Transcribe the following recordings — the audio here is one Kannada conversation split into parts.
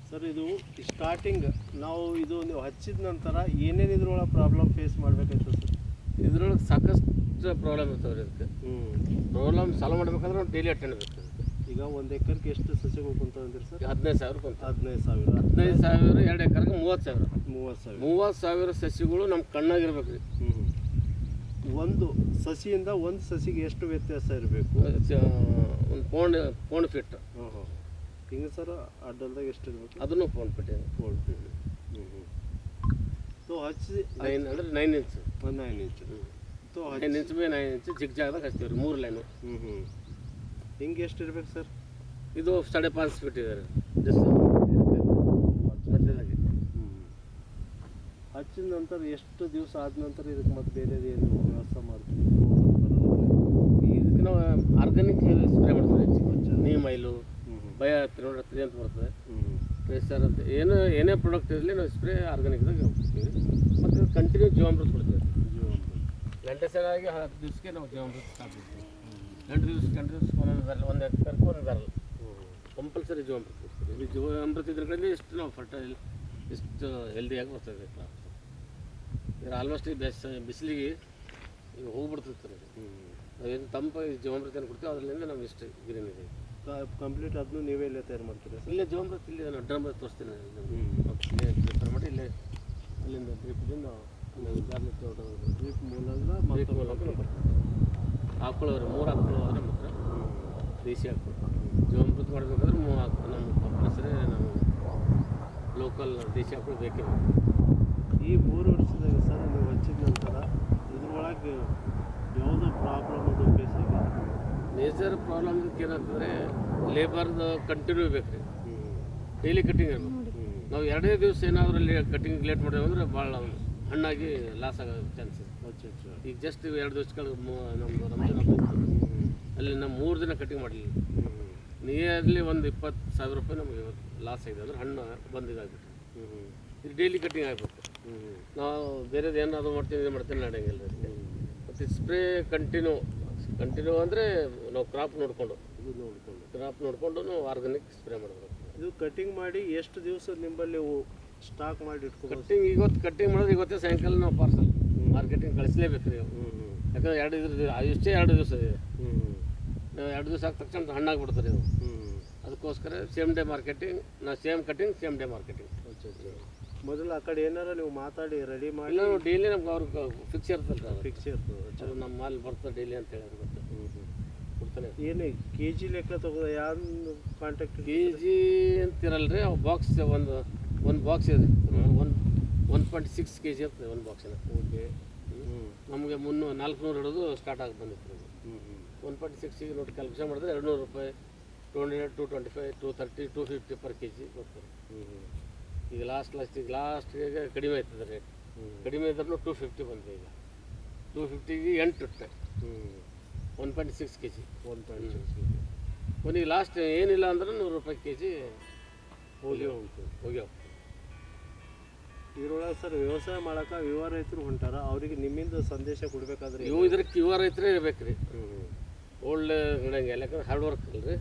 ಸರ್ ಇದು ಸ್ಟಾರ್ಟಿಂಗ್ ನೀವು ಹಚ್ಚಿದ ನಂತರ ಏನೇನು ಇದ್ರೊಳಗೆ ಪ್ರಾಬ್ಲಮ್ ಫೇಸ್ ಮಾಡಬೇಕಾಯ್ತು ಸರ್? ಇದ್ರೊಳಗೆ ಸಾಕಷ್ಟು ಪ್ರಾಬ್ಲಮ್ ಇರ್ತಾವೆ ರೀ. ಇದಕ್ಕೆ ಪ್ರಾಬ್ಲಮ್ ಸಾಲ್ವ್ ಮಾಡ್ಬೇಕಂದ್ರೆ ನಾವು ಡೈಲಿ ಅಟೆಂಡ್ ಬೇಕು. ಈಗ 1 ಎಕರ್ಗೆ ಎಷ್ಟು ಸಸಿಗಳು ಕುಂತಾವಂದಿರಿ ಸರ್? 15,000 ಕುಂತ. 15,000. 15,000 2 ಎಕರ್ಗೆ 30,000. 30,000 ಸಸಿಗಳು ನಮ್ಮ ಕಣ್ಣಾಗಿರ್ಬೇಕು ರೀ. ಒಂದು ಸಸಿಯಿಂದ ಒಂದು ಸಸಿಗೆ ಎಷ್ಟು ವ್ಯತ್ಯಾಸ ಇರಬೇಕು? ಒಂದು ಪೌಂಡ್ ಫೀಟ್. ಹಿಂಗೆ ಸರ್ ಅಡ್ಡಲ್ದಾಗ ಎಷ್ಟು ಇರಬೇಕು? ಅದನ್ನು ಪೌಂಡ್ ಫೀಟ್. ಸೊ ಹಚ್ಚಿ 9 ಅಂದರೆ 9 inch. 9 inch. So 9 inch by 9 inch ಜಿಗ್ ಜಾಗದಾಗ ಹಚ್ತೀವಿ ರೀ. 3 ಲೈನು. ಹಿಂಗೆ ಎಷ್ಟು ಇರ್ಬೇಕು ಸರ್? ಇದು 5.5 ಫೀಟ್ ಇದೆ ರೀ. ಜಸ್ಟ್ ಮಧ್ಯದಾಗಿ ಹಚ್ಚಿದ ನಂತರ ಎಷ್ಟು ದಿವಸ ಆದ ನಂತರ ಇದಕ್ಕೆ ಮತ್ತೆ ಬೇರೆದು ಏನು ವ್ಯವಸ್ಥೆ ಮಾಡ್ತೀವಿ? ಇದಕ್ಕೆ ನಾವು ಆರ್ಗಾನಿಕ್ ಸ್ಪ್ರೇ ಮಾಡ್ತೀವಿ. ನೀಮ್ ಆಯಿಲು, ಬಯ 303 ಅಂತ ಬರ್ತದೆ, ಪ್ರೆಷರ್ ಅಂತ ಏನೇ ಪ್ರಾಡಕ್ಟ್ ಇರಲಿ ನಾವು ಸ್ಪ್ರೇ ಆರ್ಗಾನಿಕ್ದಾಗ ಹೋಗ್ತೀವಿ. ಮತ್ತು ಕಂಟಿನ್ಯೂ ಜೀವಾಮೃತ ಕೊಡ್ತೀವಿ. ಗಂಟೆ ಸರಿಯಾಗಿ 10 ದಿವಸಕ್ಕೆ ನಾವು ಜೀವಾಮೃತ ಸ್ಟಾರ್ಟ್ ಮಾಡ್ತೀವಿ. 2 ದಿವಸ ಒಂದೊಂದು ಬ್ಯಾರಲ್, 1 ಎಕರ್ಗೆ 1 ಬ್ಯಾರಲ್ ಕಂಪಲ್ಸರಿ ಜೀವಾಮೃತ ಕೊಡ್ತೀವಿ. ಇಲ್ಲಿ ಜೀವಾಮೃತ ಇದ್ರ ಕಡೆ ಇಷ್ಟು ನಾವು ಫರ್ಟೈಲ್ ಇಷ್ಟು ಹೆಲ್ದಿಯಾಗಿ ಬರ್ತದೆ ಕ್ರಾಪ್. ಈಗ ಆಲ್ಮೋಸ್ಟ್ ಬಿಸಿಲಿಗೆ ಈಗ ಹೋಗ್ಬಿಡ್ತಿರ್ತಾರೆ. ನಾವೇನು ತಂಪಾಗಿ ಜೀವಾಮೃತ ಏನು ಕೊಡ್ತೀವಿ ಅದರಿಂದ ನಾವು ಇಷ್ಟು ಗ್ರೀನ್ ಇದೆ ಕಂಪ್ಲೀಟ್. ಅದನ್ನು ನೀವೇ ಇಲ್ಲೇ ತಯಾರು ಮಾಡ್ತೀರಾ? ಇಲ್ಲೇ ಜೀವಾಮೃತ ಇಲ್ಲಿ ನಾನು ಡ್ರಮ್ ತೋರಿಸ್ತೀನಿ. ಇಲ್ಲೇ ಪ್ರಿಪೇರ್ ಮಾಡಿ ಇಲ್ಲೇ ಅಲ್ಲಿಂದ ಡ್ರಿಪ್ದಿಂದ ಡ್ರಿಪ್ ಮೂಲಕ ಹಾಕೊಳ್ಳೋರು 3 ಹಾಕೊಳ್ಳೋದ್ರೆ ಮಾತ್ರ ದೇಸಿ ಹಾಕೊಳ್ಳೋ. ಜೀವಾಮೃತ ಮಾಡಬೇಕಾದ್ರೆ ನಮ್ಮ ಕಂಪಲ್ಸರಿ ನಾವು ಲೋಕಲ್ ದೇಸಿ ಹಾಕೊಳ್ಳೋ ಬೇಕೇ ಬೇಕು. ಈ 3 ವರ್ಷದಾಗ ಸರ್ ನೀವು ಹಚ್ಚಿದ ನಂತರ ಇದ್ರೊಳಗೆ ಯಾವುದೋ ಪ್ರಾಬ್ಲಮ್ ಅದು ಫೇಸ್ ಆಗಿದೆ? ಮೇಜರ್ ಪ್ರಾಬ್ಲಮ್ ಏನಾಗ್ತಂದರೆ ಲೇಬರ್ದು ಕಂಟಿನ್ಯೂ ಬೇಕು ರೀ. ಡೈಲಿ ಕಟ್ಟಿಂಗ್ ಇರಬೇಕು. ನಾವು 2 ದಿವಸ ಏನಾದರೂ ಕಟ್ಟಿಂಗ್ ಲೇಟ್ ಮಾಡಿದ್ವಿ ಅಂದರೆ ಭಾಳ ಹಣ್ಣಾಗಿ ಲಾಸ್ ಆಗೋ ಚಾನ್ಸಸ್. ಈಗ ಜಸ್ಟ್ 2 ದಿವಸಗಳು ನಮ್ಮದು ರಂಜಾನ್ ಹಬ್ಬ ಇತ್ತು. ಅಲ್ಲಿ ನಾವು 3 ದಿನ ಕಟ್ಟಿಂಗ್ ಮಾಡಲಿಲ್ಲ. ನಿಯರ್ಲಿ ಒಂದು 20,000 ರೂಪಾಯಿ ನಮಗೆ ಲಾಸ್ ಆಗಿದೆ. ಅಂದರೆ ಹಣ್ಣು ಬಂದಿದ್ದಾಗ್ಬಿಟ್ಟು ಇದು ಡೈಲಿ ಕಟ್ಟಿಂಗ್ ಆಗಬೇಕು. ನಾವು ಬೇರೆದು ಏನಾದರೂ ಮಾಡ್ತೀವಿ ಇದು ಮಾಡ್ತೀನಿ ನಡೆಯಂಗಿಲ್ಲ ರೀ. ಮತ್ತು ಸ್ಪ್ರೇ ಕಂಟಿನ್ಯೂ ಅಂದರೆ ನಾವು ಕ್ರಾಪ್ ನೋಡಿಕೊಂಡು ನಾವು ಆರ್ಗಾನಿಕ್ ಸ್ಪ್ರೇ ಮಾಡಬೇಕು. ಇದು ಕಟಿಂಗ್ ಮಾಡಿ ಎಷ್ಟು ದಿವಸ ನಿಮ್ಮಲ್ಲಿ ಸ್ಟಾಕ್ ಮಾಡಿ ಇಟ್ಕೊಂಡು? ಇವತ್ತು ಕಟ್ಟಿಂಗ್ ಮಾಡಿದ್ರೆ ಇವತ್ತೇ ಸಾಯಂಕಾಲ ನಾವು ಪಾರ್ಸಲ್ ಮಾರ್ಕೆಟಿಂಗ್ ಕಳಿಸ್ಲೇಬೇಕು ರೀ. ಯಾಕಂದ್ರೆ 2 ದಿವಸ ಇದೆ. ನಾವು 2 ದಿವಸ ಆದ ತಕ್ಷಣ ಹಣ್ಣಾಗ್ಬಿಡ್ತಾರೆ ಇದು. ಅದಕ್ಕೋಸ್ಕರ same day marketing, same cutting same day marketing. ಮೊದಲು ಆ ಕಡೆ ಏನಾರ ನೀವು ಮಾತಾಡಿ ರೆಡಿ ಮಾಡಿ? ನಾವು ಡೈಲಿ ನಮ್ಗೆ ಅವ್ರಿಗೆ ಫಿಕ್ಸ್ ಇರ್ತಲ್ಲ. ಫಿಕ್ಸ್ ಇರ್ತದೆ. ನಮ್ಮ ಮಾಲ್ ಬರ್ತದೆ ಡೈಲಿ ಅಂತ ಹೇಳಿ ಗೊತ್ತು ಕೊಡ್ತಾನೆ. ಏನು KG ಲೆಕ್ಕ ತಗೋದ? ಯಾರು ಕಾಂಟ್ಯಾಕ್ಟ್? KG ಅಂತಿರಲ್ಲ ರೀ. ಅವು ಬಾಕ್ಸ್ ಒಂದು ಬಾಕ್ಸ್ ಇದೆ. 1.6 kg ಇರ್ತದೆ ಒಂದು ಬಾಕ್ಸಿನ. ಓಕೆ. ನಮಗೆ 400 ಹಿಡಿದು ಸ್ಟಾರ್ಟ್ ಆಗಿ ಬಂದಿತ್ತು. 1.6 ನೋಡಿ ಕ್ಯಾಲ್ಕುಲೇಷನ್ ಮಾಡಿದ್ರೆ 200 ರೂಪಾಯಿ, 200, 225, 230, 250 per kg ಬರ್ತಾರೆ. ಈಗ ಲಾಸ್ಟಿಗೆ ಕಡಿಮೆ ಆಯ್ತದೆ ರೇಟ್. ಕಡಿಮೆ ಇದ್ರೂ 250 ಬಂದಿದೆ. ಈಗ 250ಗೆ 8 ಇಟ್ಟೆ. 1.6 kg. 1.6 kg ಕೊನೆಗೆ ಲಾಸ್ಟ್ ಏನಿಲ್ಲ ಅಂದ್ರೆ 100 ರೂಪಾಯಿ kg ಹೋಗಿ ಹೋಗ್ತದೆ. ಇದ್ರೊಳಗೆ ಸರ್ ವ್ಯವಸಾಯ ಮಾಡೋಕೆ ಯುವ ರೈತರು ಹೊಂಟಾರ, ಅವರಿಗೆ ನಿಮ್ಮಿಂದ ಸಂದೇಶ ಕೊಡಬೇಕಾದ್ರೆ ಇದಕ್ಕೆ ಯುವ ರೈತರೇ ಇರಬೇಕು ರೀ. ಓಲ್ಡ್ ನಡೆಯಂಗಿಲ್ಲ. ಯಾಕಂದ್ರೆ ಹಾರ್ಡ್ ವರ್ಕ್ ಅಲ್ರಿ.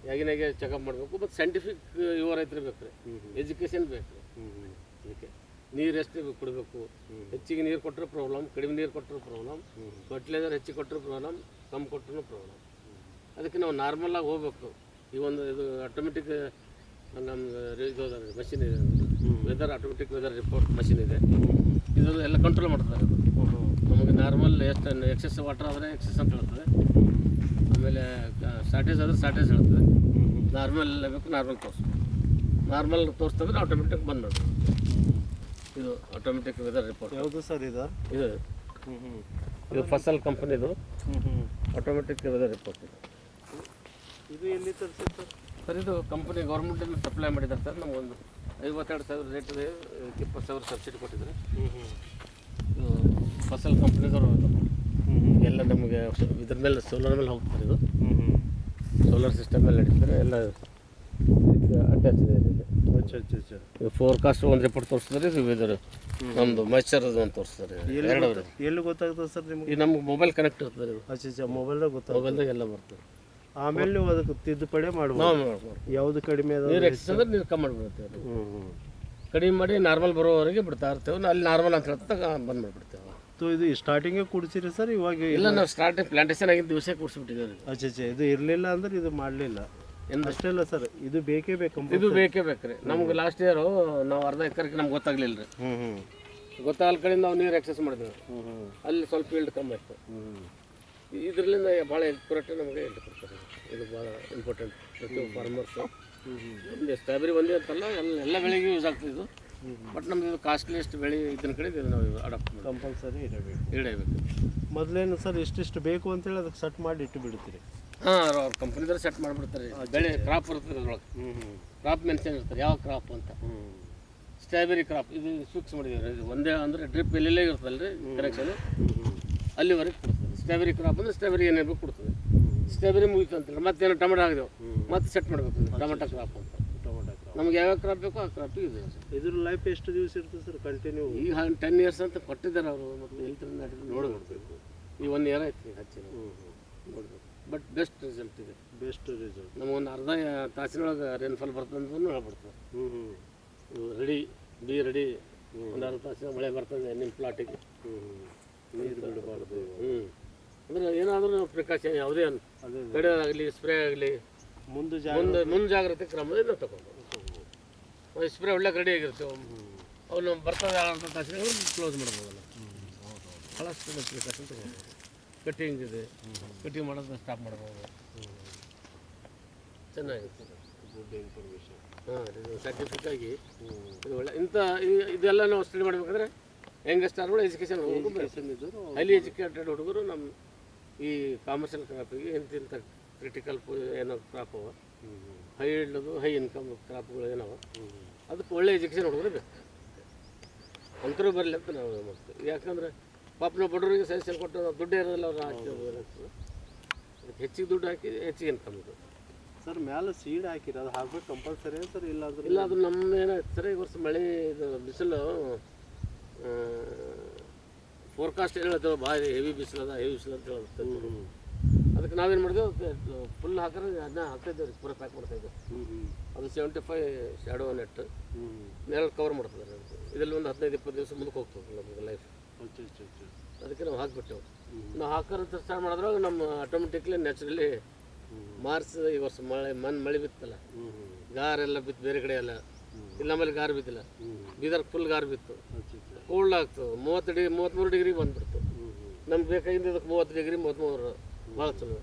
ಯಾಗಿನಾಗೆ ಚೆಕಪ್ ಮಾಡಬೇಕು. ಮತ್ತು ಸೈಂಟಿಫಿಕ್ ಯುವ ರೈತರು ಬೇಕು ರೀ. ಎಜುಕೇಷನ್ ಬೇಕು ರೀ. ಅದಕ್ಕೆ ನೀರು ಎಷ್ಟು ಕೊಡಬೇಕು, ಹೆಚ್ಚಿಗೆ ನೀರು ಕೊಟ್ಟರೆ ಪ್ರಾಬ್ಲಮ್, ಕಡಿಮೆ ನೀರು ಕೊಟ್ಟರು ಪ್ರಾಬ್ಲಮ್, ಫರ್ಟಿಲೈಸರ್ ಹೆಚ್ಚಿಗೆ ಕೊಟ್ಟರು ಪ್ರಾಬ್ಲಮ್, ಕಮ್ಮಿ ಕೊಟ್ಟರು ಪ್ರಾಬ್ಲಮ್. ಅದಕ್ಕೆ ನಾವು ನಾರ್ಮಲಾಗಿ ಹೋಗ್ಬೇಕು. ಈ ಒಂದು ಇದು ಆಟೋಮೆಟಿಕ್ ನಮ್ಗೆ ಇದು ಮಷಿನ್ ಇದೆ, ಆಟೋಮೆಟಿಕ್ ವೆದರ್ ರಿಪೋರ್ಟ್ ಮಷಿನ್ ಇದೆ. ಇದು ಎಲ್ಲ ಕಂಟ್ರೋಲ್ ಮಾಡ್ತಾರೆ. ನಮಗೆ ನಾರ್ಮಲ್ ಎಷ್ಟು ಎಕ್ಸೆಸ್ ವಾಟರ್ ಆದರೆ ಎಕ್ಸೆಸ್ ಅಂತ ಹೇಳ್ತದೆ. ಆಮೇಲೆ ಶಾರ್ಟೇಜ್ ಆದರೆ ಶಾರ್ಟೇಜ್ ಹೇಳ್ತದೆ. ನಾರ್ಮಲ್ ಬೇಕು ನಾರ್ಮಲ್ ನಾರ್ಮಲ್ ತೋರಿಸ್ತಂದ್ರೆ ಆಟೋಮೆಟಿಕ್ ಬಂದ್ ಮಾಡ್ತದೆ. ಇದು ಆಟೋಮೆಟಿಕ್ ವೆದರ್ ರಿಪೋರ್ಟ್. ಯಾವುದು ಸರ್ ಇದು? ಇದು ಫಸಲ್ ಕಂಪನಿದು ಆಟೋಮೆಟಿಕ್ ವೆದರ್ ರಿಪೋರ್ಟ್. ಇದು ಎಲ್ಲಿ ತರಿಸಿತ್ತು ಸರ್? ಇದು ಕಂಪನಿ ಗೌರ್ಮೆಂಟಿಂದ ಸಪ್ಲೈ ಮಾಡಿದ್ದಾರೆ ಸರ್. ನಮಗೊಂದು 52,000 ರೇಟ್ ಇದೆ. 20,000 ಸಬ್ಸಿಡಿ ಕೊಟ್ಟಿದ್ದಾರೆ. ಇದು ಫಸಲ್ ಕಂಪ್ನಿದವರು ಎಲ್ಲ ನಮಗೆ ಇದ್ರ ಮೇಲೆ ಸೋಲಾರ್ ಮೇಲೆ ಹೋಗ್ತಾರೆ. ಇದು ಸೋಲಾರ್ ಸಿಸ್ಟಮ್ ಮೇಲೆ ನಡೀತಾರೆ. ಎಲ್ಲ ಅಟ್ಯಾಚ್ ಇದೆ. ಇದು ಫೋರ್ಕಾಸ್ಟ್ ಒಂದು ರಿಪೋರ್ಟ್ ತೋರಿಸ್ತಾರೆ. ಇದು ವೆದರ್ ನಮ್ಮದು ಮಾಯ್ಚರ್ ಅದು ಅಂತ ತೋರಿಸ್ತಾರೆ. ಎಲ್ಲಿ ಗೊತ್ತಾಗ್ತದೆ ಸರ್ ನಿಮ್ಗೆ? ಈ ನಮ್ಗೆ ಮೊಬೈಲ್ ಕನೆಕ್ಟ್ ಇರ್ತದೆ. ಇದು ಮೊಬೈಲ್ದಾಗ ಗೊತ್ತಾಗ ಮೊಬೈಲ್ದಾಗ ಎಲ್ಲ ಬರ್ತದೆ. ಆಮೇಲೆ ನೀವು ಅದಕ್ಕೆ ತಿದ್ದುಪಡಿ ಮಾಡ್ಬೋದು. ನಾವು ಮಾಡ್ಬೋದು. ಯಾವುದು ಕಡಿಮೆ ಅದ ನೀರು ಎಕ್ಸಸ್ ಅಂದ್ರೆ ನೀರು ಕಮ್ಮಿ ಮಾಡಿಬಿಡ್ತೇವೆ. ಕಡಿಮೆ ಮಾಡಿ ನಾರ್ಮಲ್ ಬರೋವರೆಗೆ ಬಿಡ್ತಾ ಇರ್ತೇವೆ. ಅಲ್ಲಿ ನಾರ್ಮಲ್ ಅಂತ ಹೇಳ್ತಾ ಬಂದ್ ಮಾಡಿಬಿಡ್ತೇವೆ. ಇದು ಸ್ಟಾರ್ಟಿಂಗೇ ಕುಡಿಸಿರಿ ಸರ್? ಇವಾಗ ಇಲ್ಲ, ನಾವು ಸ್ಟಾರ್ಟಿಂಗ್ ಪ್ಲಾಂಟೇಶನ್ ಆಗಿದ್ದ ದಿವಸ ಕುಡಿಸ್ಬಿಟ್ಟಿದ್ದೇವೆ. ಅಚ್ಚೆ ಇದು ಇರಲಿಲ್ಲ ಅಂದ್ರೆ ಇದು ಮಾಡಲಿಲ್ಲ ಅಷ್ಟೇ ಅಲ್ಲ ಸರ್, ಇದು ಬೇಕೇ ಬೇಕು. ಇದು ಬೇಕೇ ಬೇಕ್ರಿ ನಮ್ಗೆ. ಲಾಸ್ಟ್ ಇಯರು ನಾವು ಅರ್ಧ ಎಕರೆಗೆ ನಮ್ಗೆ ಗೊತ್ತಾಗ್ಲಿಲ್ಲ ರೀ. ಗೊತ್ತಾಗಲ್ ಕಡೆಯಿಂದ ನಾವು ನೀರು ಎಕ್ಸಸ್ ಮಾಡಿದ್ವಿ. ಅಲ್ಲಿ ಸ್ವಲ್ಪ ಈಲ್ಡ್ ಕಮ್ಮಿ ಆಯ್ತು. ಇದರಿಂದ ಭಾಳ ಎಕ್ಯುರೇಟ್ ನಮಗೆ ಈಲ್ಡ್ ಕೊಡ್ತಾರೆ. ಇದು ಭಾಳ ಇಂಪಾರ್ಟೆಂಟ್ ಪ್ರತಿ ಫಾರ್ಮರ್ಸು. ಒಂದು ಸ್ಟ್ರಾಬೆರಿ ಒಂದೇ ಅಂತಲ್ಲ, ಎಲ್ಲ ಬೆಳೆಗೂ ಯೂಸ್ ಆಗ್ತದೆ ಇದು. ಬಟ್ ನಮ್ದು ಇದು ಕಾಸ್ಟ್ಲಿಯೆಸ್ಟ್ ಬೆಳೆ ಇದನ್ನ ಕಡೆ ಇದು ನಾವು ಅಡಾಪ್ಟ್ ಮಾಡಿ ಕಂಪಲ್ಸರಿ ಇಡಬೇಕು. ಮೊದಲೇನು ಸರ್ ಇಷ್ಟಿಷ್ಟು ಬೇಕು ಅಂತೇಳಿ ಅದಕ್ಕೆ ಸೆಟ್ ಮಾಡಿ ಇಟ್ಟು ಬಿಡ್ತೀರಿ? ಹಾಂ, ಅವ್ರ ಕಂಪ್ನಿದವ್ರು ಸೆಟ್ ಮಾಡಿಬಿಡ್ತಾರೆ. ಬೆಳೆ ಕ್ರಾಪ್ ಇರ್ತದೆ ಅದ್ರೊಳಗೆ. ಕ್ರಾಪ್ ಮೆನ್ಷನ್ ಇರ್ತಾರೆ, ಯಾವ ಕ್ರಾಪ್ ಅಂತ. ಸ್ಟ್ರಾಬೆರಿ ಕ್ರಾಪ್ ಇದು ಫಿಕ್ಸ್ ಮಾಡಿದ್ದೀವಿ. ಇದು ಒಂದೇ ಅಂದರೆ ಡ್ರಿಪ್ ಎಲ್ಲೆಲ್ಲೇ ಇರ್ತಲ್ಲ ರೀ ಕನೆಕ್ಷನು, ಅಲ್ಲಿವರೆಗೆ ಕೊಡ್ತದೆ. ಸ್ಟ್ರಾಬೆರಿ ಕ್ರಾಪ್ ಅಂದರೆ ಸ್ಟ್ರಾಬೆರಿ ಏನೇನು ಕೊಡ್ತದೆ. ಸ್ಟ್ರಾಬೆರಿ ಮುಗಿತು ಅಂತೇಳಿ ಮತ್ತೇನು ಟೊಮೆಟೊ ಆಗಿದೆವು, ಮತ್ತೆ ಸೆಟ್ ಮಾಡಬೇಕು ಟೊಮೆಟೊ ಕ್ರಾಪ್ ಅಂತ. ನಮ್ಗೆ ಯಾವ್ಯಾವ ಕ್ರಾಪ್ ಬೇಕೋ ಆ ಕ್ರಾಪ್ ಇದೆ. ಇದ್ರ ಲೈಫ್ ಎಷ್ಟು ದಿವಸ ಇರ್ತದೆ ಸರ್ ಕಂಟಿನ್ಯೂ? ಈಗ 10 years ಅಂತ ಕೊಟ್ಟಿದ್ದಾರೆ ಅವರು. ಮತ್ತು ಎಲ್ಲಿ ನೋಡಬೇಕು. ಈ 1 year ಆಯ್ತು ಈಗ ಹಚ್ಚಿ ನೋಡಬೇಕು. ಬಟ್ ಬೆಸ್ಟ್ ರಿಸಲ್ಟ್ ಇದೆ. ನಮಗೊಂದು ಅರ್ಧ ತಾಸಿನೊಳಗೆ ರೇನ್ಫಾಲ್ ಬರ್ತದೆ ಅಂತ ಹೇಳ್ಬಿಡ್ತಾರೆ. ರೆಡಿ ರೆಡಿ ಒಂದು ಅರ್ಧ ತಾಸಿನ ಮಳೆ ಬರ್ತದೆ ನಿಮ್ಮ ಪ್ಲಾಟಿಗೆ. ನೀರು ಬಿಡಬಾರ್ದು. ಅಂದರೆ ಏನಾದರೂ ಪ್ರಿಕಾಷನ್ ಯಾವುದೇ ಕಡಿಯೋದಾಗಲಿ ಸ್ಪ್ರೇ ಆಗಲಿ ಮುಂಜಾಗ್ರತೆ ಕ್ರಮದಿಂದ ನಾವು ತಗೊಂಡು ಸ್ಪ್ರೇ ಒಳ್ಳೆ ರೆಡಿ ಆಗಿರ್ತೇವೆ. ಅವನು ಬರ್ತದೆ ಅರ್ಧ ತಾಸಿನ ಕ್ಲೋಸ್ ಮಾಡ್ಬೋದಲ್ಲ. ಭಾಳಷ್ಟು ಪ್ರಿಕಾಷನ್ ತಗೋಬೋದು. ಕಟ್ಟಿಂಗ್ ಇದೆ, ಕಟ್ಟಿಂಗ್ ಮಾಡೋದನ್ನ ಸ್ಟಾಪ್ ಮಾಡ್ಬೋದು. ಚೆನ್ನಾಗಿರ್ತದೆ. Good information. ಹಾಂ, ಇದು ಸೈಂಟಿಫಿಕ್ ಆಗಿ ಇದು ಒಳ್ಳೆ ಇದೆಲ್ಲ ನಾವು ಸ್ಟಡಿ ಮಾಡಬೇಕಾದ್ರೆ ಯಂಗಸ್ಟರ್ಗಳು ಎಜುಕೇಷನ್ ಇದ್ದರು, ಹೈಲಿ ಎಜುಕೇಟೆಡ್ ಹುಡುಗರು ನಮ್ಮ ಈ ಕಾಮರ್ಷಿಯಲ್ ಕ್ರಾಪಿಗೆ ಇಂತಿಂಥ ಕ್ರಿಟಿಕಲ್ ಏನೋ ಕ್ರಾಪ್ ಅವ, ಹೈ ಇಡ್ಲದು ಹೈ ಇನ್ಕಮ್ ಕ್ರಾಪ್ಗಳು ಏನವ, ಅದಕ್ಕೆ ಒಳ್ಳೆ ಎಜುಕೇಷನ್ ಹುಡುಗರು ಬೇಕು. ಅಂತರೂ ಬರಲಿ ಅಂತ ನಾವು ಮಾಡ್ತೀವಿ. ಯಾಕಂದರೆ ಪಾಪ ನಾವು ಬಡವರಿಗೆ ಸಜೆಷನ್ ಕೊಟ್ಟು ನಾವು ದುಡ್ಡು ಇರೋದಿಲ್ಲ, ಅವ್ರು ಹಾಕ್ತೇವೆ. ಅದಕ್ಕೆ ಹೆಚ್ಚಿಗೆ ದುಡ್ಡು ಹಾಕಿ ಹೆಚ್ಚಿಗೆ ಇನ್ಕಮ್ ಇದು. ಸರ್ ಮೇಲೆ ಸೀಡ್ ಹಾಕಿರಿ, ಅದು ಹಾಕ್ಬೇಕು ಕಂಪಲ್ಸರಿ ಸರ್? ಇಲ್ಲ ಅದು ನಮ್ಮ ಏನಾಯ್ತು ಸರ್, ಈ ವರ್ಷ ಮಳೆ ಇದು ಬಿಸಿಲು ಫೋರ್ಕಾಸ್ಟ್ ಏನು ಹೇಳ್ತೇವೆ, ಭಾಳ ಹೆವಿ ಬಿಸಿಲು ಅಂತ ಹೇಳುತ್ತೆ. ಅದಕ್ಕೆ ನಾವೇನು ಮಾಡಿದೆವು, ಫುಲ್ ಹಾಕಿದ್ರೆ ಅದನ್ನ ಹಾಕ್ತಾಯಿದ್ದೇವೆ ರೀ, ಪೂರ ಪ್ಯಾಕ್ ಮಾಡ್ತಾಯಿದ್ದೇವೆ. ಅದು 75 ಶ್ಯಾಡೋ ನೆಟ್ ನೆರಳು ಕವರ್ ಮಾಡ್ತದೆ. ಇದರಲ್ಲಿ ಒಂದು 15-20 ದಿವಸ ಮುಂದಕ್ಕೆ ಹೋಗ್ತದೆ ನಮಗೆ ಲೈಫ್. ಅದಕ್ಕೆ ನಾವು ಹಾಕಿಬಿಟ್ಟೆವು. ನಾವು ಹಾಕೋಂತ ಸ್ಟಾರ್ಟ್ ಮಾಡಿದ್ರಾಗ ನಮ್ಮ ಆಟೋಮೆಟಿಕ್ಲಿ ನ್ಯಾಚುರಲಿ ಮಾರ್ಚ್ ಈ ವರ್ಷ ಮಳೆ ಬಿತ್ತಲ್ಲ, ಗಾರೆಲ್ಲ ಬಿತ್ತು ಬೇರೆ ಕಡೆ ಎಲ್ಲ. ಇಲ್ಲಿ ನಮ್ಮಲ್ಲಿ ಗಾರು ಬಿದ್ದಿಲ್ಲ, ಬೀದರ್ ಫುಲ್ ಗಾರು ಬಿತ್ತು. ಕೋಲ್ಡ್ ಆಗ್ತು, 33 ಡಿಗ್ರಿ ಬಂದ್ಬಿಡ್ತು. ನಮ್ಗೆ ಬೇಕಾಗಿದ್ದು ಅದಕ್ಕೆ 30 ಡಿಗ್ರಿ 33 ಭಾಳ ಚಲೋ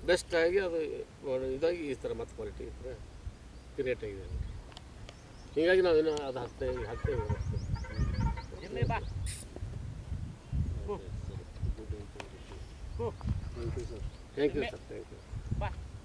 ಬೆಸ್ಟ್ ಆಗಿ ಅದು ಇದಾಗಿ ಈ ಥರ ಮತ್ತು ಕ್ವಾಲಿಟಿ ಈ ಥರ ಕ್ರಿಯೇಟ್ ಆಗಿದೆ. ಹೀಗಾಗಿ ನಾವೇನು ಅದು ಹಾಕ್ತೇವೆ. Thank you sir.